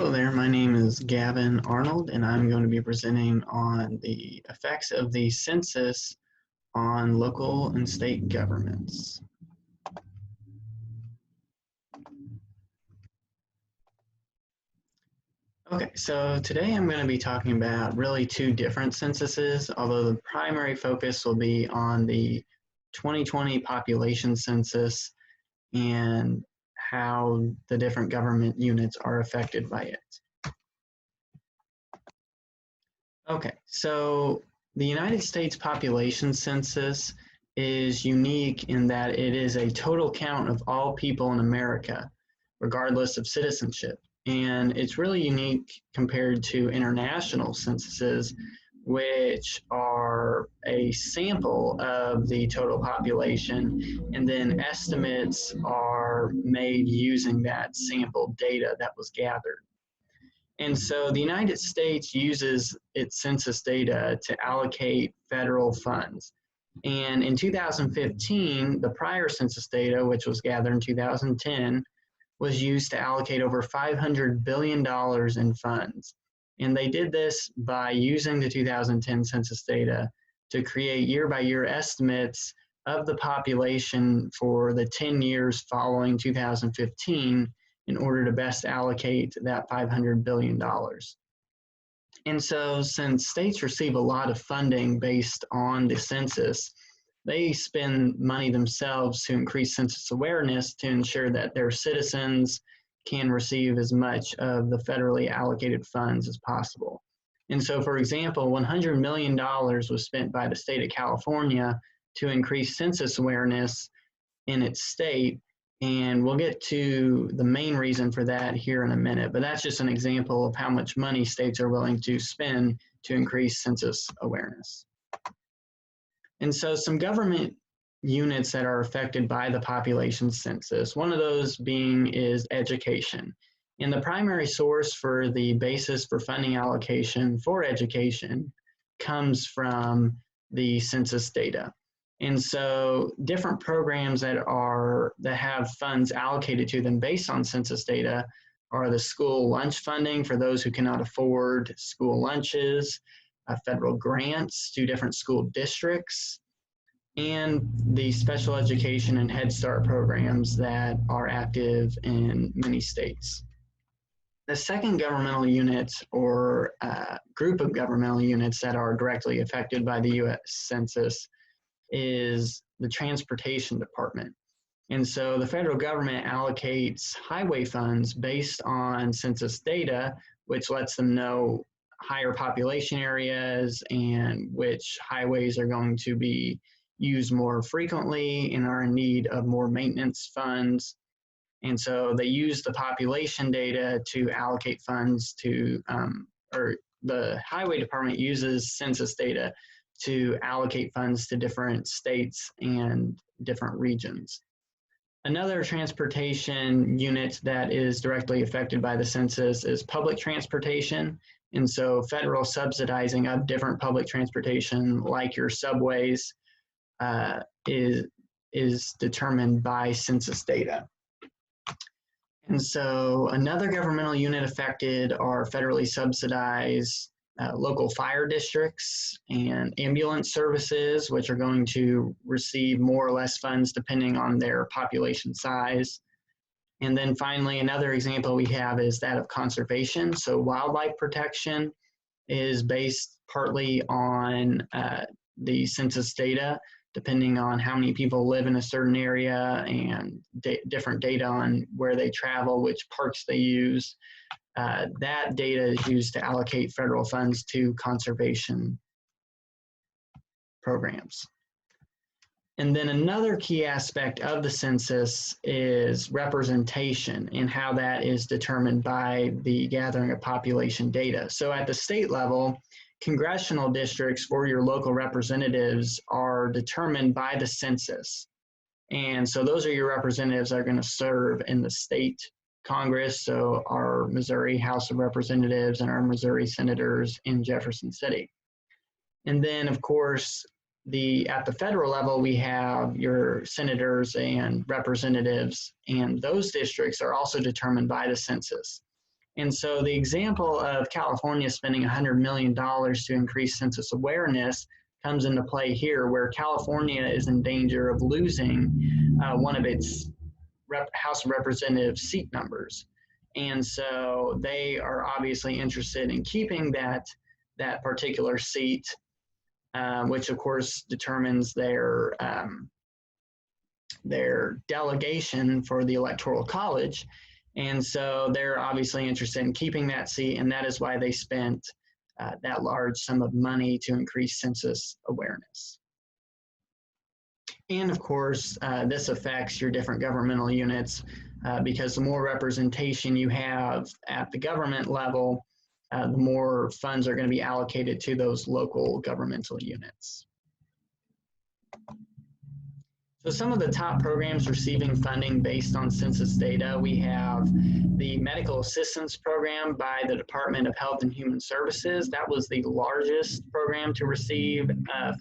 Hello there, my name is Gavin Arnold, and I'm going to be presenting on the effects of the census on local and state governments. Okay, so today I'm going to be talking about really two different censuses, although the primary focus will be on the 2020 population census and how the different government units are affected by it. Okay, so the United States population census is unique in that it is a total count of all people in America, regardless of citizenship. And it's really unique compared to international censuses, which are a sample of the total population, and then estimates are made using that sample data that was gathered. And so the United States uses its census data to allocate federal funds. And in 2015, the prior census data, which was gathered in 2010, was used to allocate over $500 billion in funds. And they did this by using the 2010 census data to create year-by-year estimates of the population for the 10 years following 2015 in order to best allocate that $500 billion. And so since states receive a lot of funding based on the census, they spend money themselves to increase census awareness to ensure that their citizens can receive as much of the federally allocated funds as possible. And so, for example, $100 million was spent by the state of California to increase census awareness in its state. And we'll get to the main reason for that here in a minute, but that's just an example of how much money states are willing to spend to increase census awareness. And so some government units that are affected by the population census, one of those being is education. And the primary source for the basis for funding allocation for education comes from the census data. And so different programs that have funds allocated to them based on census data are the school lunch funding for those who cannot afford school lunches, federal grants to different school districts, and the special education and Head Start programs that are active in many states. The second governmental unit or group of governmental units that are directly affected by the US Census is the Transportation Department. And so the federal government allocates highway funds based on census data, which lets them know higher population areas and which highways are going to be used more frequently and are in need of more maintenance funds. And so they use the population data to allocate funds to, or the highway department uses census data to allocate funds to different states and different regions. Another transportation unit that is directly affected by the census is public transportation. And so federal subsidizing of different public transportation, like your subways, is determined by census data. And so another governmental unit affected are federally subsidized local fire districts and ambulance services, which are going to receive more or less funds depending on their population size. And then finally, another example we have is that of conservation. So wildlife protection is based partly on the census data, depending on how many people live in a certain area and different data on where they travel, which parks they use. That data is used to allocate federal funds to conservation programs. And then another key aspect of the census is representation and how that is determined by the gathering of population data. So at the state level, congressional districts for your local representatives are determined by the census. And so those are your representatives that are going to serve in the state Congress, so our Missouri House of Representatives and our Missouri senators in Jefferson City. And then, of course, at the federal level, we have your senators and representatives, and those districts are also determined by the census. And so the example of California spending $100 million to increase census awareness comes into play here, where California is in danger of losing one of its House of Representatives seat numbers. And so they are obviously interested in keeping that particular seat, which of course determines their delegation for the Electoral College. And so they're obviously interested in keeping that seat, and that is why they spent that large sum of money to increase census awareness. And of course, this affects your different governmental units because the more representation you have at the government level, the more funds are going to be allocated to those local governmental units. So some of the top programs receiving funding based on census data, we have the Medical Assistance Program by the Department of Health and Human Services. That was the largest program to receive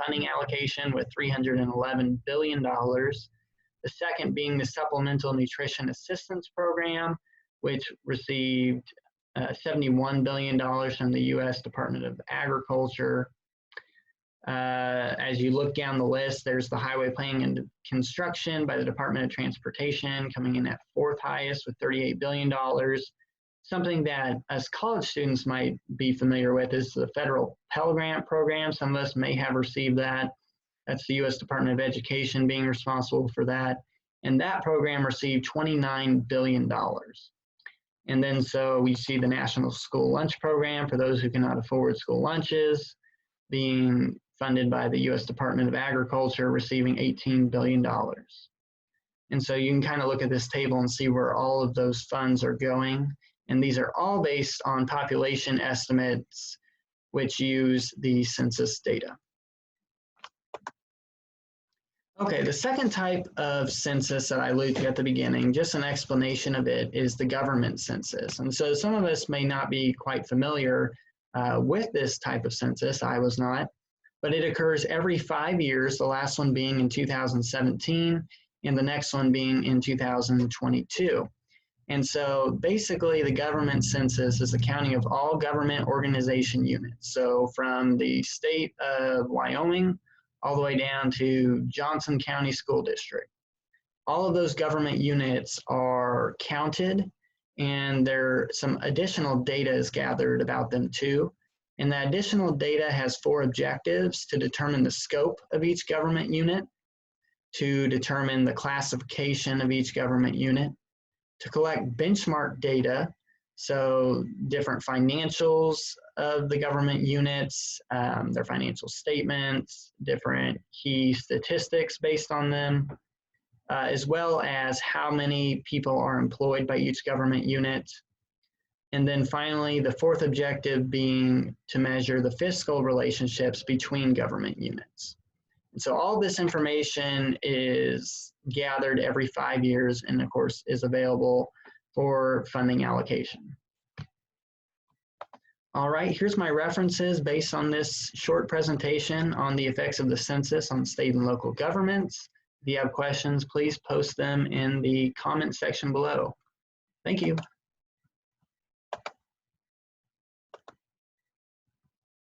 funding allocation with $311 billion. The second being the Supplemental Nutrition Assistance Program, which received $71 billion from the US Department of Agriculture. As you look down the list, there's the Highway Planning and Construction by the Department of Transportation coming in at fourth highest with $38 billion. Something that us college students might be familiar with is the Federal Pell Grant Program. Some of us may have received that. That's the US Department of Education being responsible for that. And that program received $29 billion. And then so we see the National School Lunch Program for those who cannot afford school lunches being funded by the US Department of Agriculture, receiving $18 billion. And so you can kind of look at this table and see where all of those funds are going. And these are all based on population estimates, which use the census data. Okay, the second type of census that I alluded to at the beginning, just an explanation of it, is the government census. And so some of us may not be quite familiar with this type of census. I was not. But it occurs every 5 years, the last one being in 2017, and the next one being in 2022. And so basically the government census is the counting of all government organization units. So from the state of Wyoming all the way down to Johnson County School District. All of those government units are counted, and some additional data is gathered about them too. And that additional data has 4 objectives: to determine the scope of each government unit, to determine the classification of each government unit, to collect benchmark data, so different financials of the government units, their financial statements, different key statistics based on them, as well as how many people are employed by each government unit. And then finally, the 4th objective being to measure the fiscal relationships between government units. And so all this information is gathered every 5 years and of course is available for funding allocation. All right, here's my references based on this short presentation on the effects of the census on state and local governments. If you have questions, please post them in the comment section below. Thank you.